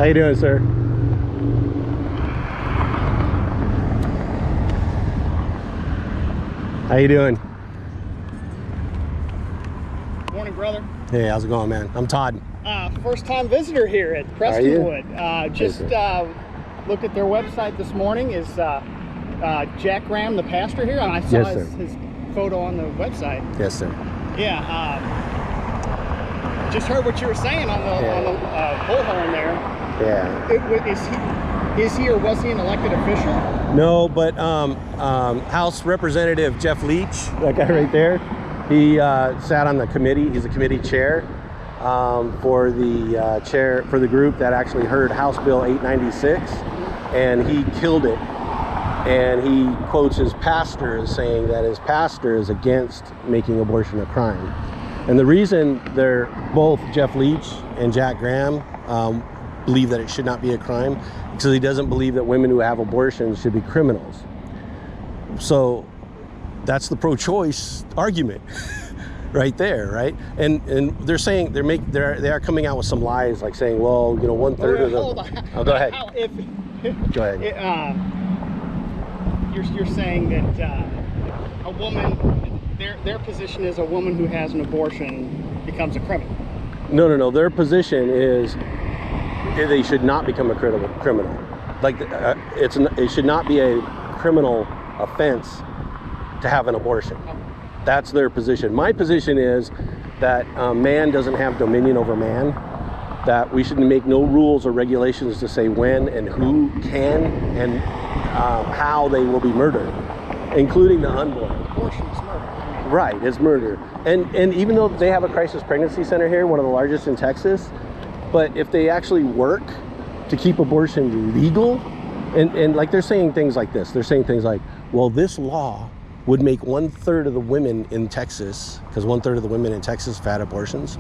How you doing, sir? How you doing? Morning, brother. Hey, how's it going, man? I'm Todd. First-time visitor here at Prestonwood. Just looked at their website this morning. Is Jack Graham the pastor here? And I saw his photo on the website. Yes, sir. Yeah. Just heard what you were saying on the bullhorn there. Yeah. Is he or was he an elected official? No, but House Representative Jeff Leach, that guy right there, he sat on the committee. He's a committee chair for the group that actually heard House Bill 896, and he killed it. And he quotes his pastor as saying that his pastor is against making abortion a crime. And the reason they're both, Jeff Leach and Jack Graham, believe that it should not be a crime, because he doesn't believe that women who have abortions should be criminals. So that's the pro-choice argument right there, right? And they're saying they are coming out with some lies, like saying, well, you know, 1/3 of the. Hold on. Oh, go ahead. Go ahead. You're saying that a woman, their position is a woman who has an abortion becomes a criminal. No. Their position is they should not become a criminal. Like it should not be a criminal offense to have an abortion. That's their position. My position is that man doesn't have dominion over man, that we should make no rules or regulations to say when and who can and how they will be murdered, including the unborn. Abortion is murder. Right, it's murder. And even though they have a crisis pregnancy center here, one of the largest in Texas, but if they actually work to keep abortion legal, and like they're saying things like this, they're saying things like, well, this law would make 1/3 of the women in Texas, because 1/3 of the women in Texas have had abortions,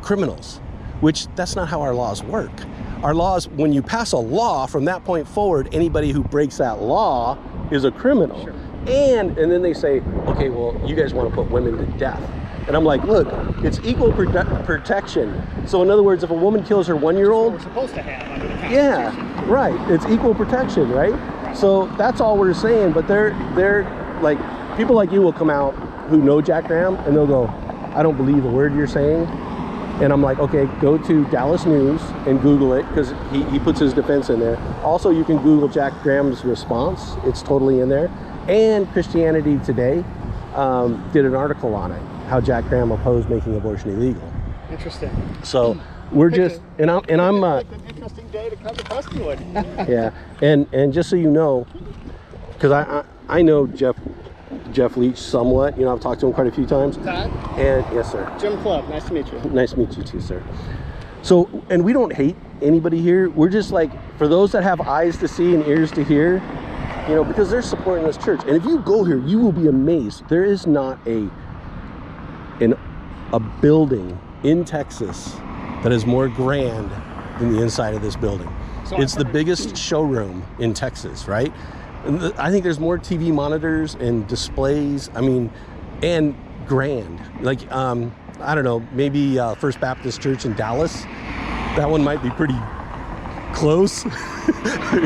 criminals, which that's not how our laws work. Our laws, when you pass a law, from that point forward, anybody who breaks that law is a criminal. Sure. And then they say, okay, well, you guys want to put women to death. And I'm like, look, it's equal protection. So in other words, if a woman kills her 1-year-old, we're supposed to have under the Constitution. yeah, right. It's equal protection, right? So that's all we're saying. But they're like, people like you will come out who know Jack Graham, and they'll go, I don't believe a word you're saying. And I'm like, okay, go to Dallas News and Google it, because he puts his defense in there. Also, you can Google Jack Graham's response. It's totally in there. And Christianity Today did an article on it, how Jack Graham opposed making abortion illegal. Interesting. So we're just, and I'm like an interesting day to come to Prestonwood. yeah, and just so you know, because I know Jeff Leach somewhat. You know, I've talked to him quite a few times. Todd? And yes, sir. Jim Club, nice to meet you. Nice to meet you too, sir. So, and we don't hate anybody here. We're just like, for those that have eyes to see and ears to hear, you know, because they're supporting this church. And if you go here, you will be amazed. There is not a building in Texas that is more grand than the inside of this building. So it's the biggest showroom in Texas, right? And I think there's more TV monitors and displays, I mean, and grand. Like, I don't know, maybe First Baptist Church in Dallas. That one might be pretty close,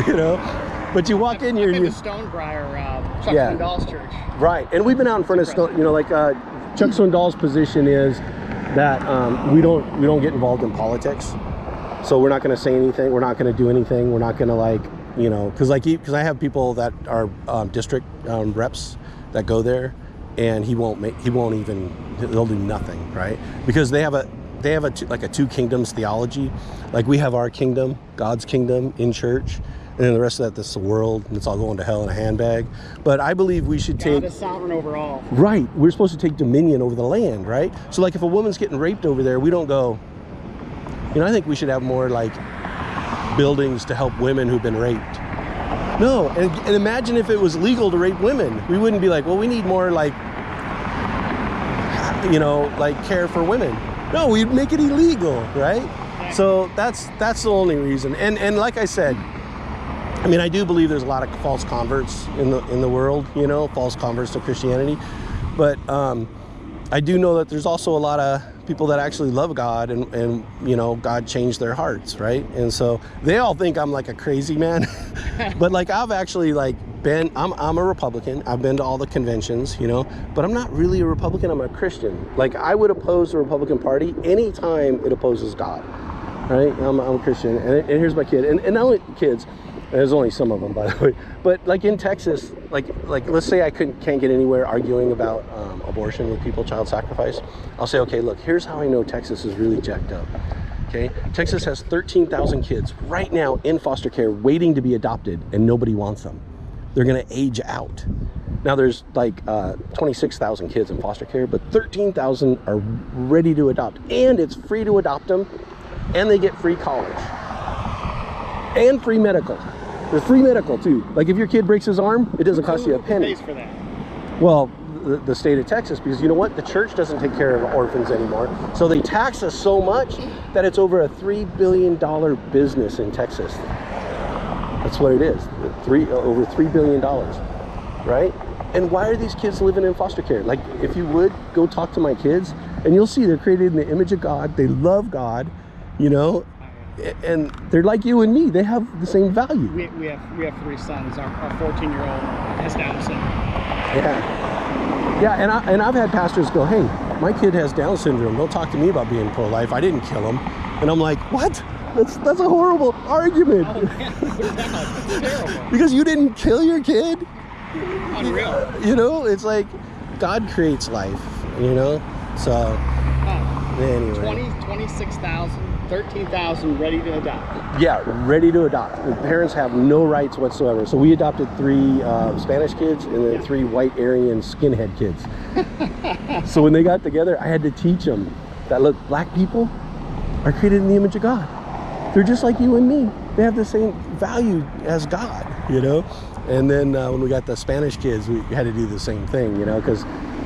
you know? But you walk in here and you Stonebriar, Chuck Swindoll's church. Right, and we've been out in front of Stone, you know, like Chuck Swindoll's position is that we don't get involved in politics. So we're not going to say anything. We're not going to do anything. We're not going to, like, you know, because I have people that are district reps that go there, and they'll do nothing, right? Because they have like a two kingdoms theology. Like, we have our kingdom, God's kingdom in church, and then the rest of that's the world, and it's all going to hell in a handbag. But I believe we should God is sovereign over all. Right. We're supposed to take dominion over the land, right? So, like, if a woman's getting raped over there, we don't go, you know, I think we should have more, like, buildings to help women who've been raped. No, and imagine if it was legal to rape women. We wouldn't be like, well, we need more, like, you know, like, care for women. No, we'd make it illegal, right? Exactly. So that's the only reason. And like I said, I mean, I do believe there's a lot of false converts in the world, you know, false converts to Christianity. But I do know that there's also a lot of people that actually love God, and you know, God changed their hearts, right? And so they all think I'm like a crazy man, but like I've actually like been, I'm a Republican. I've been to all the conventions, you know, but I'm not really a Republican. I'm a Christian. Like I would oppose the Republican Party anytime it opposes God, right? I'm a Christian, and here's my kid, and not only kids. There's only some of them, by the way. But like in Texas, like let's say I can't get anywhere arguing about abortion with people, child sacrifice. I'll say, okay, look, here's how I know Texas is really jacked up. Okay, Texas has 13,000 kids right now in foster care waiting to be adopted, and nobody wants them. They're gonna age out. Now there's like 26,000 kids in foster care, but 13,000 are ready to adopt, and it's free to adopt them, and they get free college and free medical. There's free medical too. Like if your kid breaks his arm, it doesn't cost you a penny. Who pays for that? Well, the state of Texas, because you know what? The church doesn't take care of orphans anymore. So they tax us so much that it's over a $3 billion business in Texas. That's what it is. Over $3 billion, right? And why are these kids living in foster care? Like if you would go talk to my kids, and you'll see they're created in the image of God. They love God, you know, and they're like you and me. They have the same value. We have 3 sons. Our 14-year-old has Down syndrome. Yeah, and I've had pastors go, hey, my kid has Down syndrome. Don't talk to me about being pro-life. I didn't kill him. And I'm like, what? That's a horrible argument. Oh man, that's terrible. Because you didn't kill your kid. Unreal. You know, it's like God creates life. You know, so anyway. 26,000. 13,000 ready to adopt. Yeah, ready to adopt. The parents have no rights whatsoever. So we adopted 3 Spanish kids and then 3 white Aryan skinhead kids. So when they got together, I had to teach them that, look, black people are created in the image of God. They're just like you and me. They have the same value as God, you know? And then when we got the Spanish kids, we had to do the same thing, you know, because,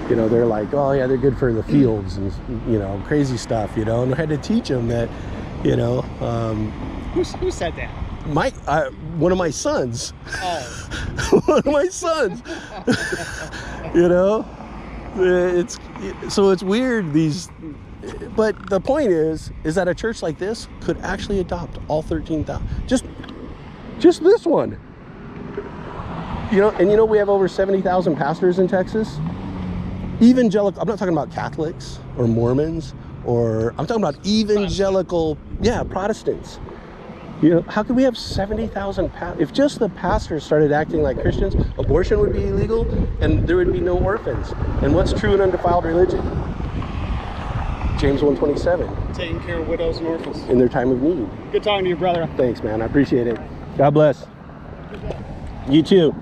you know, they're like, oh yeah, they're good for the fields and, you know, crazy stuff, you know? And I had to teach them that, you know, who said that? One of my sons. Oh. One of my sons. You know, it's weird but the point is that a church like this could actually adopt all 13,000. Just this one. You know, and you know we have over 70,000 pastors in Texas. Evangelical. I'm not talking about Catholics or Mormons. Or I'm talking about evangelical, Protestants. You know, how could we have 70,000 if just the pastors started acting like Christians, abortion would be illegal and there would be no orphans. And what's true and undefiled religion? James 1:27. Taking care of widows and orphans. In their time of need. Good talking to you, brother. Thanks, man. I appreciate it. God bless. You too.